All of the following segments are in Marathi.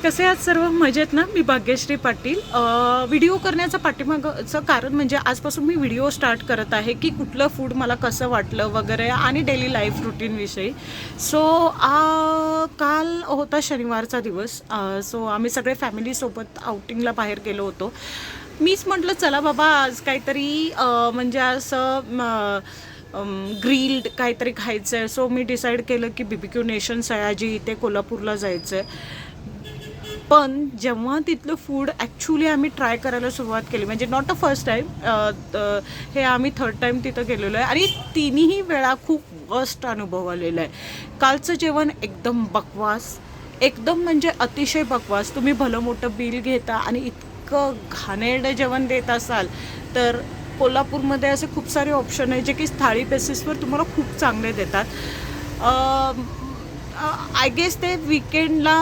कसे आहात सर्व? मजेत ना? मी भाग्यश्री पाटील. व्हिडिओ करण्याचं पाठीमागचं कारण म्हणजे आजपासून मी व्हिडिओ स्टार्ट करत आहे की कुठलं फूड मला कसं वाटलं वगैरे आणि डेली लाईफ रुटीनविषयी. सो काल होता शनिवारचा दिवस. सो आम्ही सगळे फॅमिलीसोबत आउटिंगला बाहेर गेलो होतो. मीच म्हटलं चला बाबा आज काहीतरी म्हणजे असं ग्रिल्ड काहीतरी खायचं आहे. सो मी डिसाईड केलं की BBQ नेशन सयाजी इथे कोल्हापूरला जायचं आहे. पण जेव्हा तिथलं फूड ॲक्च्युली आम्ही ट्राय करायला सुरुवात केली, म्हणजे नॉट अ फर्स्ट टाईम, हे आम्ही थर्ड टाईम तिथं गेलेलो आहे आणि तिन्ही वेळा खूप वर्स्ट अनुभव आलेला आहे. कालचं जेवण एकदम बकवास, एकदम म्हणजे अतिशय बकवास. तुम्ही भलं मोठं बिल घेता आणि इतकं घाणेरडं जेवण देत असाल तर कोल्हापूरमध्ये असे खूप सारे ऑप्शन आहे जे की थाळी बेसिसवर तुम्हाला खूप चांगले देतात. आय गेस ते विकेंडला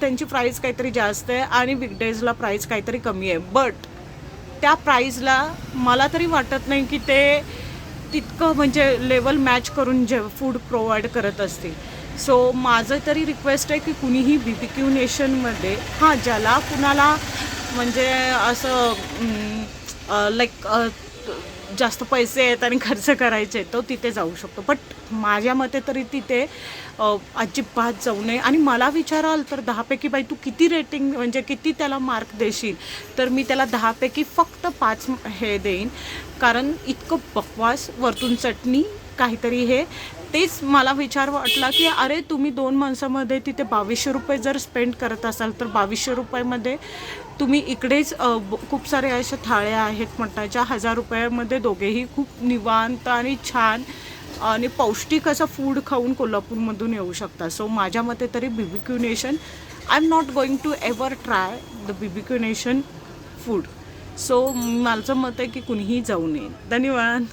त्यांची प्राईस काहीतरी जास्त आहे आणि विकडेजला प्राईस काहीतरी कमी आहे. बट त्या प्राईजला मला तरी वाटत नाही की ते तितकं म्हणजे लेवल मॅच करून फूड प्रोव्हाइड करत असतील. सो माझं तरी रिक्वेस्ट आहे की कुणीही BBQ नेशनमध्ये ज्याला कुणाला म्हणजे असं लाईक जास्त पैसे आहेत आणि खर्च करायचे तो तिथे जाऊ शकतो. बट माझ्या मते तरी तिथे अजिबात जाऊ नये. आणि मला विचाराल तर 10पैकी बाई तू किती रेटिंग म्हणजे किती त्याला मार्क देशील, तर मी त्याला 10पैकी फक्त 5 हे देईन. कारण इतकं बकवास, वरतून चटणी काहीतरी हे. तेच मला विचार वाटला की अरे तुम्ही 2 माणसामध्ये तिथे 2200 रुपये जर स्पेंड करत असाल तर 2200 रुपयामध्ये तुम्ही इकडेच खूप सारे अशा थाळ्या आहेत मटणाच्या 1000 रुपयामध्ये दोघेही खूप निवांत आणि छान आणि पौष्टिक असं फूड खाऊन कोल्हापूरमधून येऊ शकता. सो माझ्या मते तरी BBQ nation, I am not going to ever try the BBQ nation food. So माझं मत आहे की कुणीही जाऊ नये. धन्यवाद.